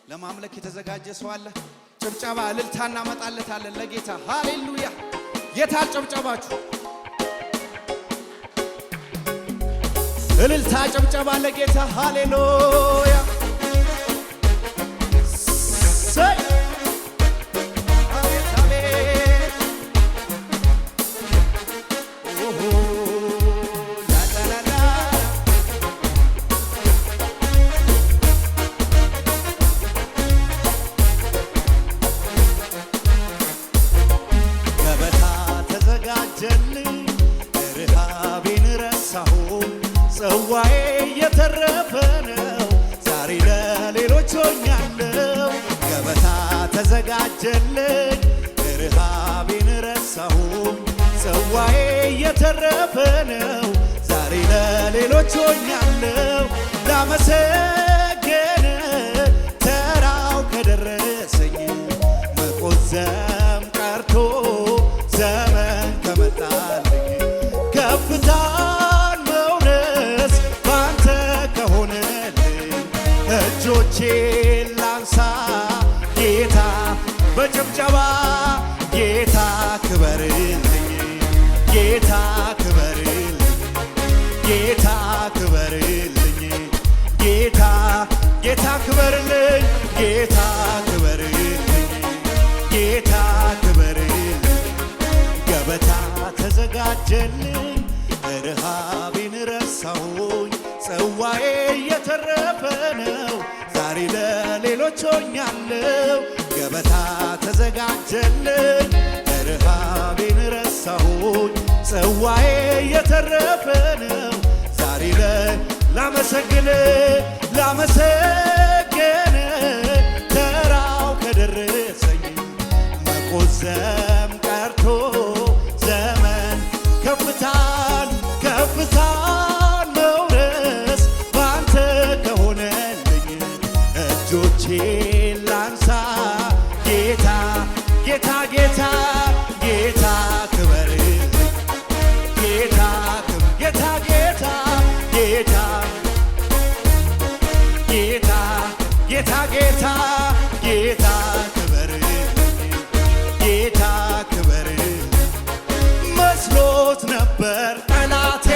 ለማምለክ የተዘጋጀ ሰው አለ? ጭብጨባ እልልታ እናመጣለታለን ለጌታ። ሃሌሉያ! የታል ጭብጨባችሁ? እልልታ ጭብጨባ ለጌታ። ሃሌሉያ! ሰይ አቤት አቤት! ኦሆ ላላላ ገበታ ተዘጋጀልኝ ረሃቤን ረሳሁ ጽዋዬ የተረፈ ነው ዛሬ ለሌሎች ሆኛለሁ ገበታ ተዘጋጀልኝ ረሃቤን ረሳሁ ጽዋዬ የተረፈ ነው ዛሬ ለሌሎች ሆኛለሁ ላመሰግን ተራው ከደረሰኝ መቆዘም ቀርቶ ዘመን ከመጣልኝ ከፍታን መውረስ ባንተ ከሆነልኝ እጆቼን ላንሳ ጌታ በጭብጨባ ጌታ ክበርልኝ ጌታ ክበርልኝ ጌታ ክበርልኝ ጌታ ጌታ ክበርልኝ ጌታ ክበርልኝ ጌታ ክበርልኝ ገበታ ተዘጋጀልኝ ረሃቤን ረሳሁኝ ጽዋዬ የተረፈ ነው ዛሬ ለሌሎች ሆኛለሁ ገበታ ተዘጋጀልኝ ረሃቤን ረሳሁኝ ጽዋዬ የተረፈ ነው ዛሬ ላመሰግን ተራው ከደረሰኝ መቆዘም ቀርቶ ዘመን ከፍታን መውረስ ባንተ ከሆነልኝ እጆቼን ላንሳ ጌታ ጌታ ጌታ ጌታ ክበርልኝ ጌታ ጌታ ጌታ ጌታ ጌታ ጌታ ጌታ ጌታ ክበርልኝ ጌታ ክበርልኝ መስሎት ነበር ጠላቴ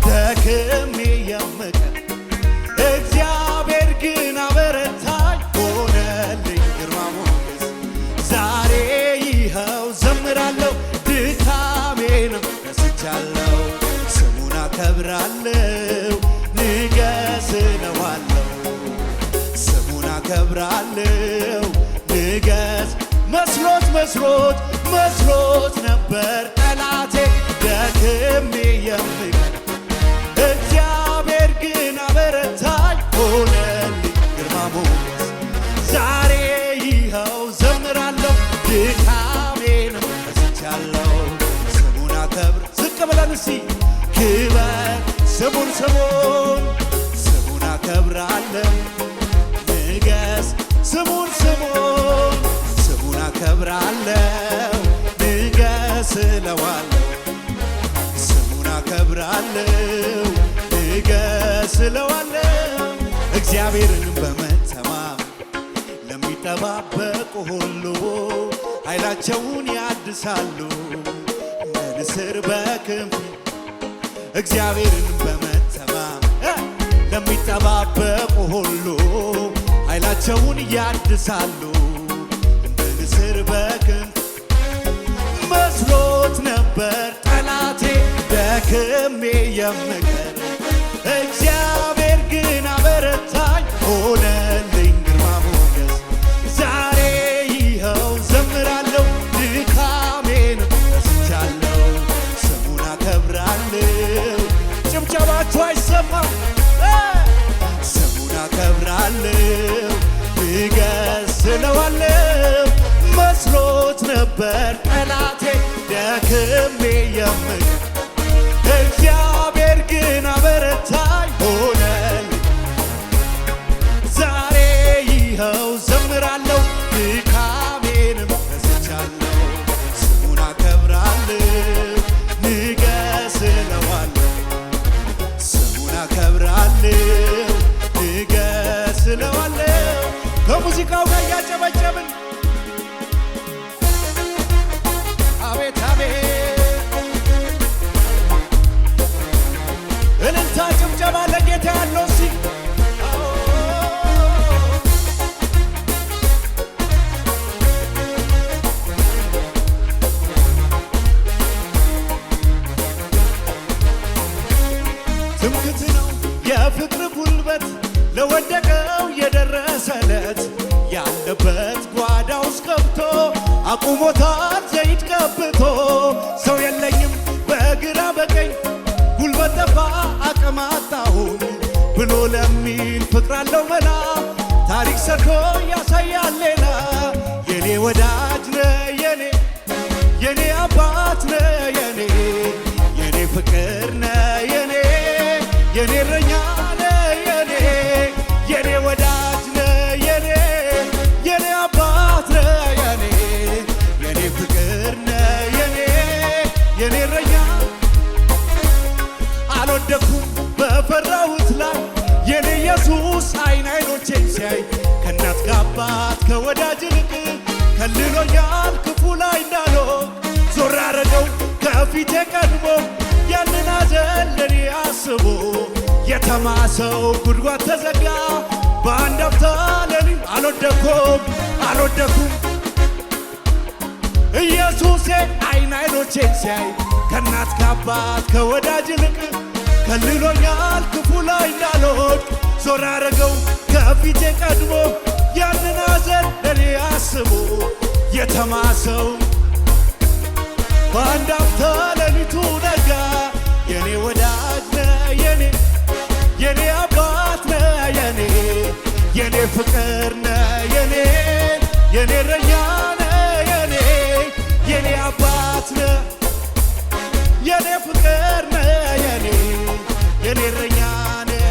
ደክሜ የምቀር እግዚአብሔር ግን አበረታኝ ሆነልኝ ግርማ ሞገስ ዛሬ ይኸው ዘምራለሁ ድካሜንም ረስቻለሁ ስሙን አከብራለሁ ንገስ እለዋለሁ ስሙን አከብራለሁ ንገስ መስሎት ነበር ጠላቴ ደክሜ የምቀር እግዚአብሔር ግን አበረታኝ ሆነልኝ ግርማ ሞገስ ዛሬ ይኸው ዘምራለሁ ድካሜንም ረስቻለሁ ስሙን አከብር ዝቅ ብለን እስቲ ክበር ስሙን አከብራለሁ ንገስ ስሙን አከብራለሁ ንገስ እለዋለሁ ስሙን አከብራለሁ ንገስ እለዋለሁ እግዚአብሔርን በመተማመን ለሚጠባበቁ ሁሉ ኃይላቸውን ያድሳሉ እንደ ንስር በክንፍ እግዚአብሔርን በመተማመን ለሚጠባበቁ ሁሉ ኃይላቸውን ያድሳሉ እንደ ንስር በክንፍ መስሎት ነበር ጠላቴ ደክሜ የምቀር እግዚአብሔር ግን አበረታኝ ሆነልኝ ግርማ ሞገስ ዛሬ ይኸው ዘምራለሁ ድካሜን ረስቻለሁ ስሙን አከብራለሁ ጭብጨባችሁ አይሰማም ስሙን አከብራለሁ ንገስ እለዋለሁ መስሎት ነበር ጠላቴ ደክሜ የምቀር እግዚአብሔር ግን አበረታኝ ሆነልኝ ዛሬ ይኸው ዘምራለሁ ድካሜንም ረስቻለሁ ስሙን አከብራለሁ ንገስ እለዋለሁ ስሙን አከብራለሁ ንገስ እለዋለሁ ከሙዚቃው ጋር እያጨበጨብን አቤት አቤት እልልታ ጭብጨባ ለጌታ ያለው ሲ ትምክህት ነው የፍቅር ጉልበት ለወደቀው የደረሰለት ያለበት ጓዳ ውስጥ ገብቶ አቁሞታል ዘይት ቀብቶ ሰው የለኝም በግራ በቀኝ ጉልበት ጠፋ አቅም አጣሁኝ ብሎ ለሚል ፍቅር አለው መላ ታሪክ ሰርቶ ያሳያል ሌላ የኔ ወዳጅ ነህ የኔ አባት ነህ የኔ ፍቅር ነህ የኔ እረኛ ነህ የኔ ወዳጅ ነህ የኔ አባት ነህ የኔ ፍቅር ነህ የኔ እረኛ አልወደኩም በፈራሁት ላይ የኔ ኢየሱስ አይኖቼን ሲያይ ከእናት ከአባት ከወዳጅ ይልቅ ከልሎኛል ክፉ ላይ እንዳልሆን ዞር አረገው ከፊቴ ቀድሞ ያንን ሐዘን ለኔ አስቦ የተማሰው ጉድጓድ ተዘጋ በአንድ አፍታ ለኔም አልወደኩም ኢየሱሴ አይኖቼን ሲያይ ከእናት ከአባት ከወዳጅ ይልቅ ከልሎኛል ክፉ ላይ እንዳልወድቅ ዞር አረገው ከፊቴ ቀድሞ ያንን ሐዘን ለኔ አስቦ የተማሰው በአንድ አፍታ ሌሊቱ ነጋ የኔ ወዳጅ ነህ የኔ አባት ነህ የኔ ፍቅር ነህ የኔ እረኛ ነህ የኔ አባት ነህ የኔ ፍቅር ነህ የኔ እረኛ ነህ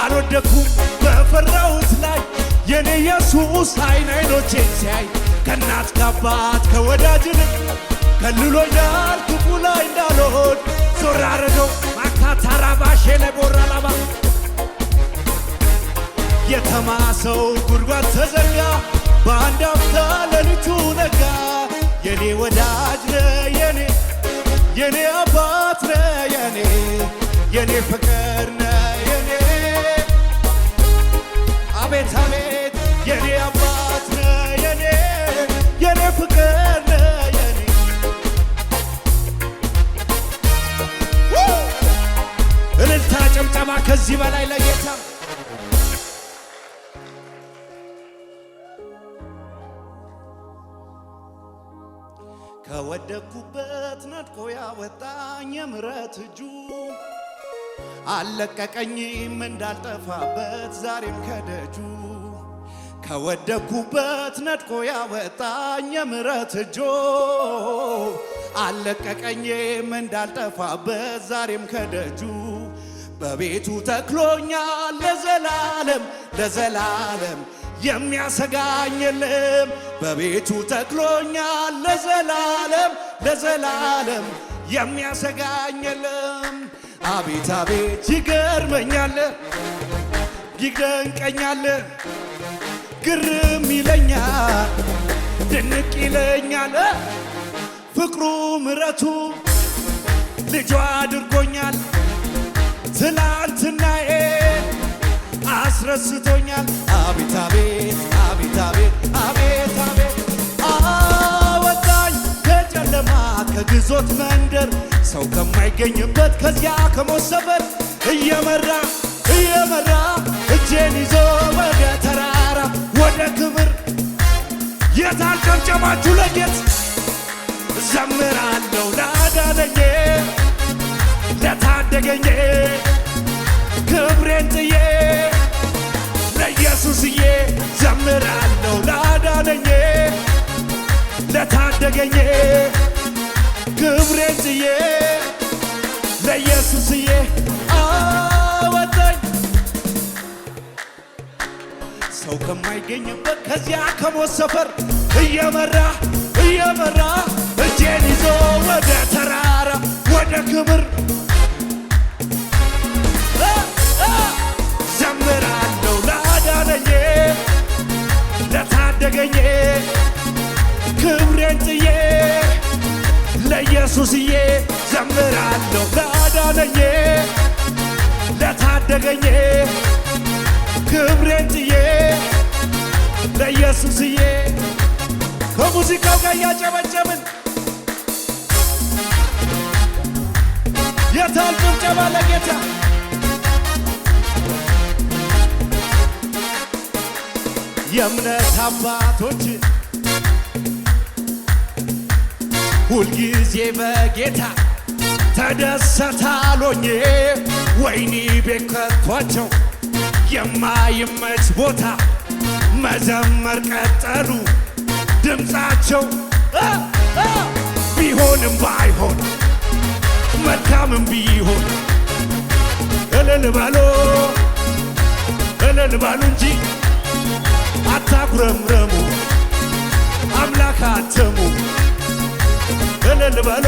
አልወደኩም በፈራሁት ላይ የኔ ኢየሱስ አይኖቼን ሲያይ ከእናት ከአባት ከወዳጅ ይልቅ ከልሎኛል ክፉ ላይ እንዳልሆን ዞር አረገው ማካታራባሼ ለቦራላባ የተማሰው ጉድጓድ ተዘጋ በአንድ አፍታ ሌሊቱ ነጋ የኔ ወዳጅ ነህ የኔ አባት ነህ የኔ ፍቅር ነህ አቤት አቤት የኔ አባት ነህ የኔ ፍቅር ነህ እልልታ ጭብጨባ ከዚህ በላይ ለጌታ ከወደኩበት ነጥቆ ያወጣኝ የምሕረት እጁ አልለቀቀኝም እንዳልጠፋበት ዛሬም ከደጁ ከወደኩበት ነጥቆ ያወጣኝ የምሕረት እጁ አልለቀቀኝም እንዳልጠፋበት ዛሬም ከደጁ በቤቱ ተክሎኛል ለዘላለም የሚያሰጋኝ የለም በቤቱ ተክሎኛል ለዘላለም የሚያሰጋኝ የለም አቤት አቤት ይገርመኛል ይደንቀኛል ግርም ይለኛል ድንቅ ይለኛል ፍቅሩ ምሕረቱ ልጇ አድርጎኛል ትላንትናዬ አስረስቶኛል አቤት አቤት አቤት አቤት አቤት አቤት አወጣኝ ከጨለማ ከግዞት መንደር ሰው ከማይገኝበት ከዚያ ከሞት ሰፈር እየመራ እየመራ እጄን ይዞ ወደ ተራራ ወደ ክብር የታል ጨብጨባችሁ ለጌታ ዘምራለሁ ላዳነኝ ለታደገኝ ክብሬን ጥዬ ለኢየሱስዬ ዘምራለሁ ላዳነኝ ለታደገኝ ክብሬን ጥዬ ለኢየሱስዬ አወጣኝ ሰው ከማይገኝበት ከዚያ ከሞት ሰፈር እየመራ እጄን ይዞ ወደ ተራራ ወደ ክብር ዘምራለሁ ላዳነኝ ለታደገኝ ክብሬን ጥዬ ለኢየሱስዬ ዘምራለሁ ላዳነኝ ለታደገኝ ክብሬን ጥዬ ለኢየሱስዬ ከሙዚቃው ጋር እያጨበጨብን የታል ጭብጨባ ለጌታ የእምነት አባቶች ሁልጊዜ በጌታ ተደሰታሎኝ ወይኒ ቤት ከቷቸው የማይመች ቦታ መዘመር ቀጠሉ ድምፃቸው ቢሆንም ባይሆን መልካምም ቢሆን እልል በሉ እንጂ አታጉረምረሙ አምላክ አትሙ እልል በሉ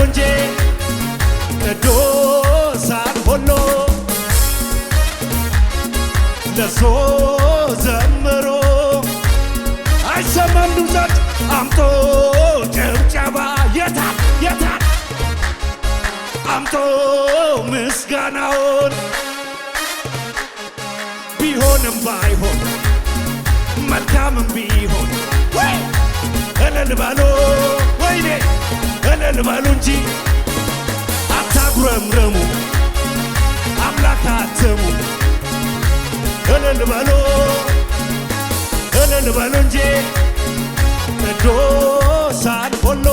እንጂ ቅዱሳን ሁሉ ለሱ ዘምሮ አይሰማም ድምፃት አምጦ ጭብጨባ የታል አምጦ ምስጋናውን ቢሆንም ባይሆን መልካምም ቢሆን እልል በሉ ወይኔ እልል በሉ እንጂ አታጉረምረሙ አምላክ አትሙ እልል በሉ እንጂ ቅዱሳን ሁሉ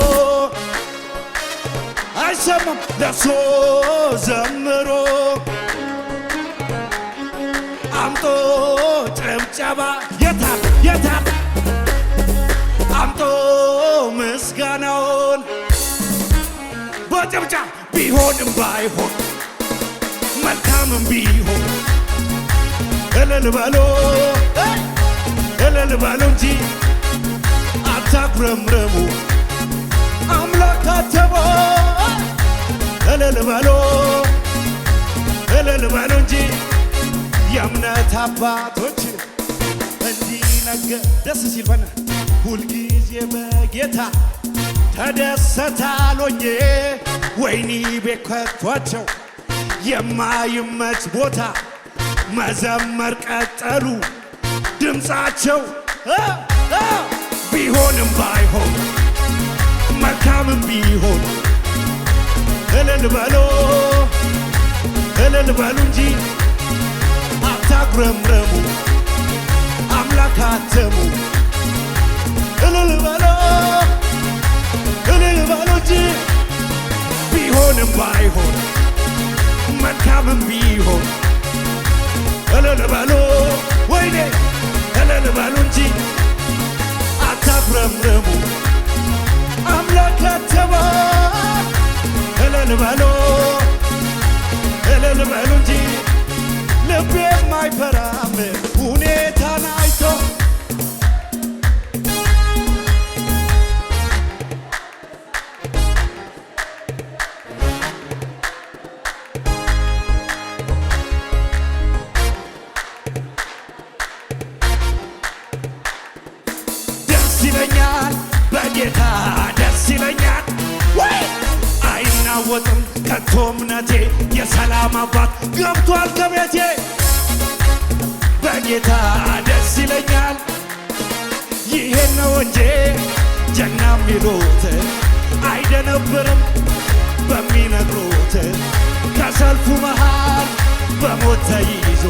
አይሰማም ለሱ ዘምሮ አምጦ ጭብጨባ የታል አምጦ ምስጋናውን በጭብጨባ ቢሆንም ባይሆን መልካምም ቢሆን እልል በሉ እንጂ አታጉረምረሙ አምላክ አትሙ እልል በሉ እንጂ የእምነት አባቶች እንዲነገ ደስ ሲል በና ሁልጊዜ በጌታ ተደሰታሎኝ ወይኒ ቤት ከቷቸው የማይመች ቦታ መዘመር ቀጠሉ ድምፃቸው ቢሆንም ባይሆን መልካምም ቢሆን እልል በሉ እንጂ አታጉረምረሙ አምላክ አትሙ እልል በሉ እንጂ ቢሆንም ባይሆን መልካምም ቢሆን እልል በሉ ወይኔ እልል በሉ እንጂ አታጉረምረሙ አምላክ አትሙ እልል በሉ እንጂ ልቤ የማይፈራም ሁኔታን አይቶ ደስ ይለኛል በጌታ ደስ ይለኛል አይናወጥም ከቶ እምነቴ የሰላም አባት ገብቷል ከቤቴ በጌታ ደስ ይለኛል ይሄን ነው እንጂ ጀግና የሚሉት አይደነብርም በሚነግሩት በሰልፉ መሃል በሞት ተይዞ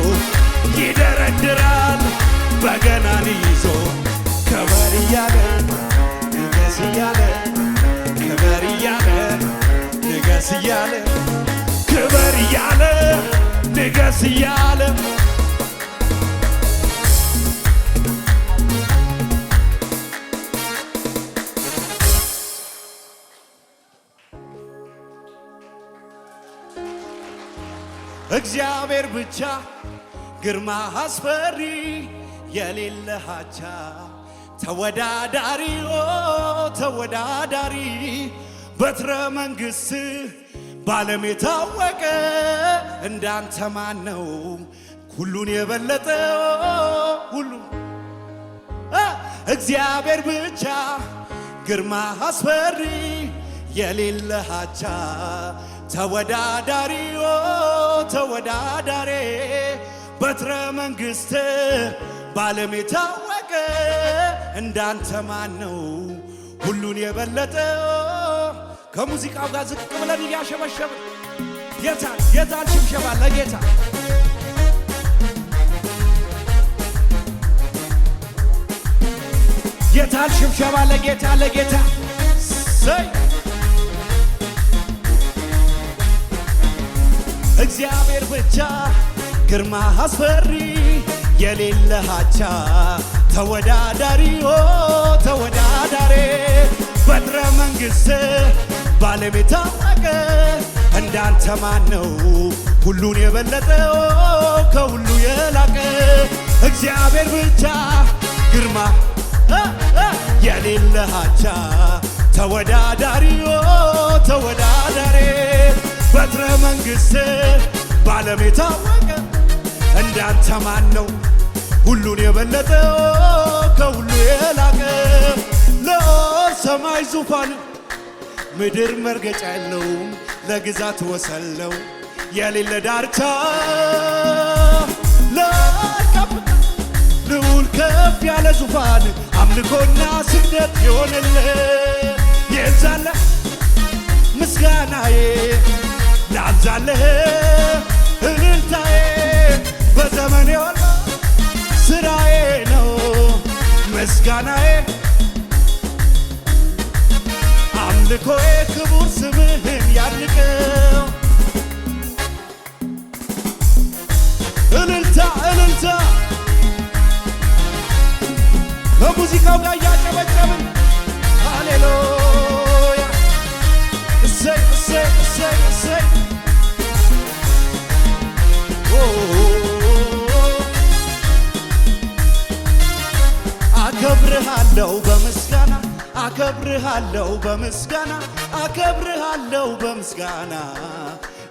ይደረድራል በገናን ይዞ ክበር እያለ ንገስ እያለ ክበር እያለ ንገስ እያለ ክበር እያለ ንገስ እያለ እግዚአብሔር ብቻ ግርማ አስፈሪ የሌለህ አቻ ተወዳዳሪ ተወዳዳሪ በትረ መንግሥት ባለም የታወቀ እንዳንተ ማን ነው ሁሉን የበለጠ ሁሉ እግዚአብሔር ብቻ ግርማ አስፈሪ የሌለህ አቻ ተወዳዳሪ ተወዳዳሪ በትረ መንግሥት ባለም የታወቀ እንዳንተ ማን ነው ሁሉን የበለጠ ከሙዚቃው ጋር ዝቅ ብለን እያሸበሸብን የታል ሽብሸባ ለጌታ የታል ሽብሸባ ለጌታ ለጌታ ሰይ እግዚአብሔር ብቻ ግርማ አስፈሪ የሌለህ አቻ ተወዳዳሪ ተወዳዳሪ በትረ መንግሥት ባለም የታወቀ እንዳንተ ማን ነው ሁሉን የበለጠ ከሁሉ የላቀ እግዚአብሔር ብቻ ግርማ የሌለህ አቻ ተወዳዳሪ ተወዳዳሪ በትረ መንግሥት ባለም የታወቀ እንዳንተ ማን ነው ሁሉን የበለጠ ከሁሉ የላቀ ለሰማይ ዙፋን ምድር መርገጫ የለውም ለግዛት ወሰለው የሌለ ዳርቻ ለከፍ ልዑል ከፍ ያለ ዙፋን አምልኮና ስግደት ይሆንልህ ይብዛልህ ምስጋናዬ ላብዛልህ እልልታዬ በዘመኔ ሁሉ ስራዬ ነው ምስጋናዬ አምልኮዬ ክቡር ስምህን ያድንቀው እልልታ እልልታ ከሙዚቃው ጋር እያጨበጨብን ሃሌሉያ እሰይ እሰይ እሰይ እሰይ አከብርሃለሁ በምስጋና አከብርሃለሁ በምስጋና አከብርሃለሁ በምስጋና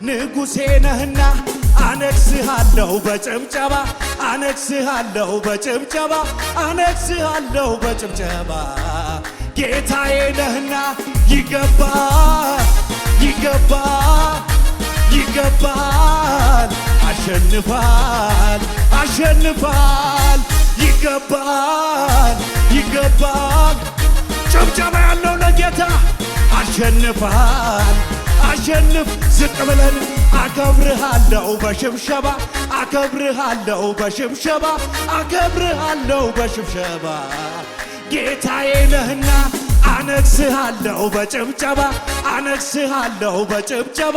ንጉሴ ነህና አነግሥሃለሁ በጭብጨባ አነግሥሃለሁ በጭብጨባ አነግሥሃለሁ በጭብጨባ ጌታዬ ነህና ይገባል ይገባል ይገባል አሸንፋል አሸንፋል ይገባል ይገባል ጭብጨባ ያለው ለጌታ አሸንፋል አሸንፍ ዝቅ ብለን አከብርሃለሁ በሽብሸባ አከብርሃለሁ በሽብሸባ አከብርሃለሁ በሽብሸባ ጌታዬ ነህና አነግሥሃለሁ በጭብጨባ አነግሥሃለሁ በጭብጨባ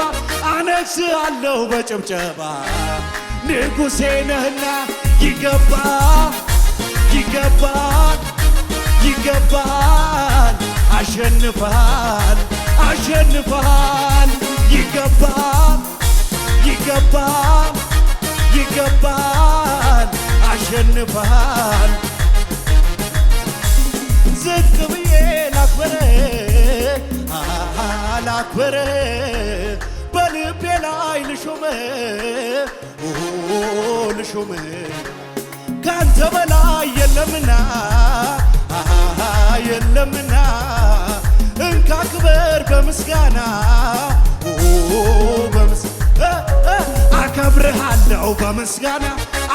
አነግሥሃለሁ በጭብጨባ ንጉሴ ነህና ይገባል ይገባል ይገባል አሸንፋል አሸንፋል ይገባል ይገባል ይገባል አሸንፋል ዝቅ ብዬ ላክብር በልቤ ላይ ልሾም ካንተ በላይ የለምና የለምና እንካ ክበር በምስጋና አከብርሃለሁ በምስጋና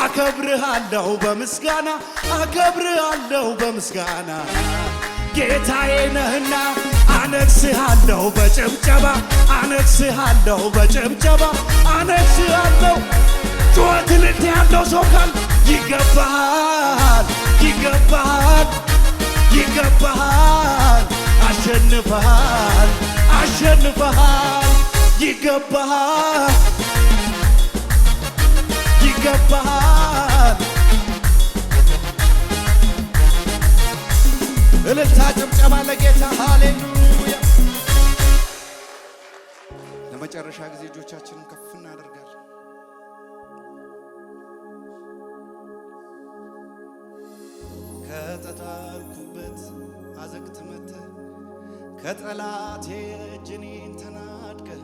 አከብርሃለሁ በምስጋና አከብርሃለሁ በምስጋና ጌታዬ ነህና አነግስሃለሁ በጭብጨባ አነግስሃለሁ በጭብጨባ አነግስሃለሁ። ጩኸት ልት ያለው ሰው ካል ይገባሃል ይገባሃል ይገባሃል አሸንፈሃል አሸንፈሃል ይገባሃል ይገባሃል። እልልታ ጭብጨባ ለጌታ ሃሌሉያ። ለመጨረሻ ጊዜ እጆቻችንን ከፍ እናደርጋለን። ከተጣልኩበት አዘቅት መተህ ከጠላቴ እጅ እኔን ተናድገህ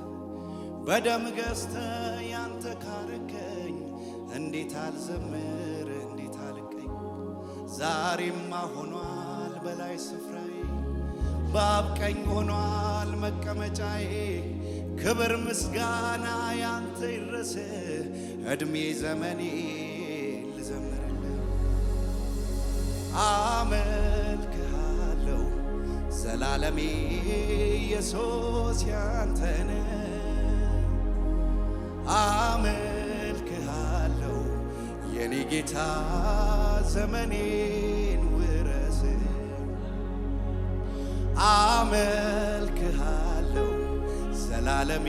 በደም ገዝተህ ያንተ ካረከኝ እንዴት አልዘምር እንዴት አልቀኝ። ዛሬማ ሆኗል በላይ ስፍራዬ በአብ ቀኝ ሆኗል መቀመጫዬ። ክብር ምስጋና ያንተ ይድረስ ዕድሜ ዘመኔ ልዘምርልህ። አመልክሃለሁ ዘላለሜ ኢየሱስ ያንተነ አመልክሃለሁ የኔ ጌታ ዘመኔን ውረስ። አመልክሃለሁ ዘላለሜ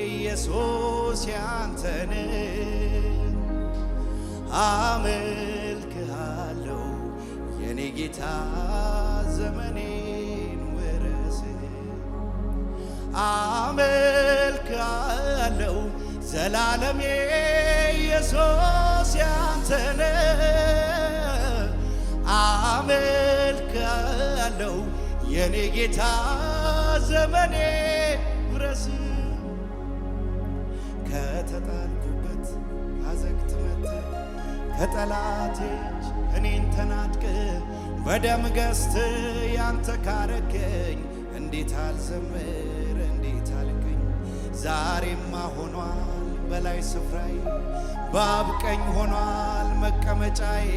ኢየሱስ ያንተነ አመልክሃለሁ የኔ ጌታ ዘመኔን ውረስ። አመልክሃለሁ ዘላለሜ ኢየሱስ ያንተነ አመልክሃለሁ የኔ ጌታ ዘመኔ ውረስ። ከተጣልኩበት አዘቅት መተህ ከጠላቴ እጅ እኔን ተናጥቀህ በደም ገዝተህ ያንተ ካረከኝ እንዴት አልዘምር እንዴት አልቀኝ። ዛሬማ ሆኗል በላይ ስፍራዬ በአብ ቀኝ ሆኗል መቀመጫዬ።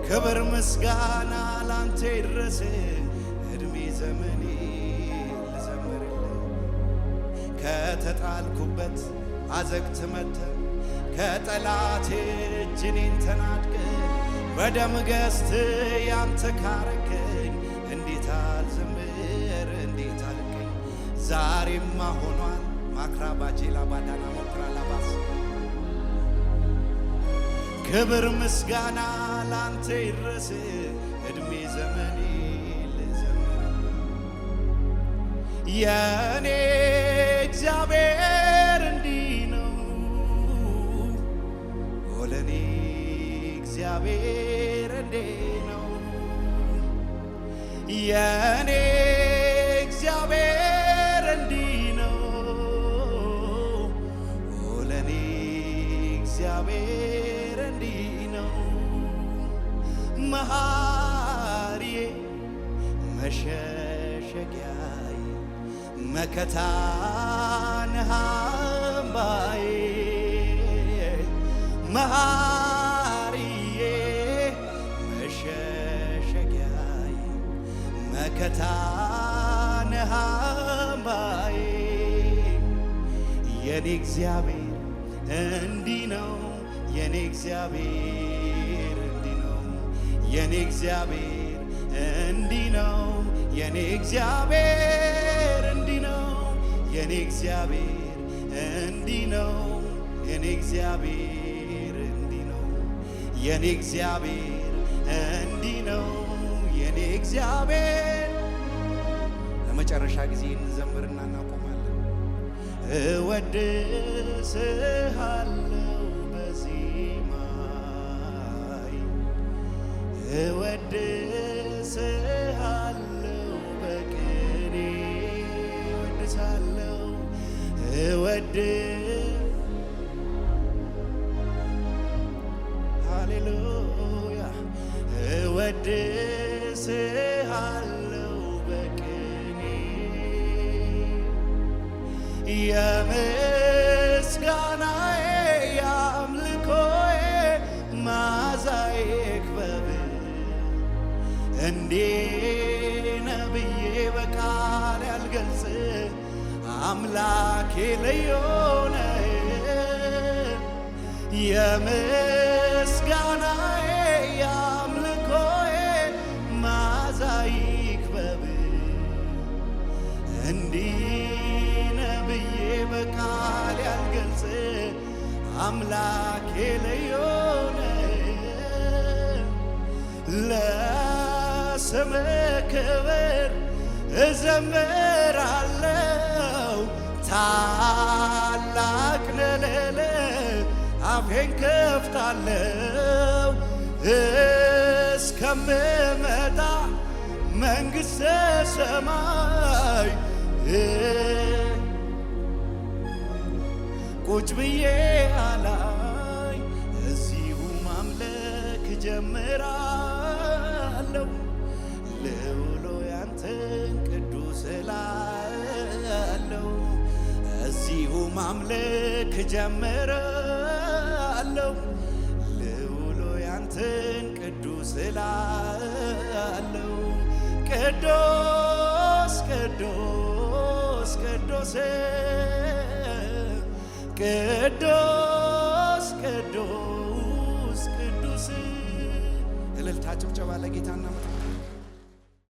ክብር ምስጋና ላንተ ይድረስ ዕድሜ ዘመኔ ልዘምርልህ። ከተጣልኩበት አዘቅት መተህ ከጠላቴ እጅ እኔን ተናጥቀህ በደም ገዝተህ ያንተ ካረከኝ እንዴት አልዘምር እንዴት አልቀኝ። ዛሬማ ሆኗል ማክራባጄላ ባዳና ሞክራላባስ ክብር ምስጋና ላንተ ይድረስ ዕድሜ ዘመኔ ልዘምርልህ። የኔ እግዚአብሔር እንዲህ ነው ለኔ እግዚአብሔር እንዲህ ነው። የኔ እግዚአብሔር እንዲህ ነው ለኔ እግዚአብሔር እንዲህ ነው። መሐሪዬ መሸሸጊያዬ መከታ ነህ አምባዬ። መሐሪዬ መሸሸጊያዬ መከታ ነህ አምባዬ። የኔ እግዚአብሔር እንዲህ ነው የኔ እግዚአብሔር እንዲህ ነው የኔ እግዚአብሔር እንዲህ ነው የኔ እግዚአብሔር እንዲህ ነው የኔ እግዚአብሔር እንዲህ ነው የኔ እግዚአብሔር እንዲህ ነው የኔ እግዚአብሔር እንዲህ ነው የኔ እግዚአብሔር። ለመጨረሻ ጊዜ እንዘምርና እናቆማለን። እወድስሃለሁ በዜማዬ እወድስሃለሁ በቅኔ እወድስሃለሁ ሃሌሉያ እወድስሃለሁ በቅኔ የምስጋናዬ የአምልኮዬ መዓዛዬ ክበብ እንዴት አምላኬ ልዩ ነህ የምስጋናዬ የአምልኮዬ መዓዛ ይክበብ እንዲህ ነህ ብዬ በቃል ያልገልጽ አምላኬ ልዩ ነህ ለስምህ ክብር እዘምራለሁ ታላቅ ነህ ልልህ አፌን ከፍታለሁ እስከምመጣ መንግሥተ ሰማይ ቁጭ ብዬ አላይ እዚሁ ማምለክ ጀምራለሁ ልውሎ ያንተን ቅዱስ እላለሁ እዚሁ ማምለክ ጀምራለሁ ልውሎ ያንተን ቅዱስ እላለሁ ቅዱስ ቅዱስ ቅዱስ ቅዱስ ቅዱስ ቅዱስ እልልታ ጭብጨባ ለጌታ እናመጣ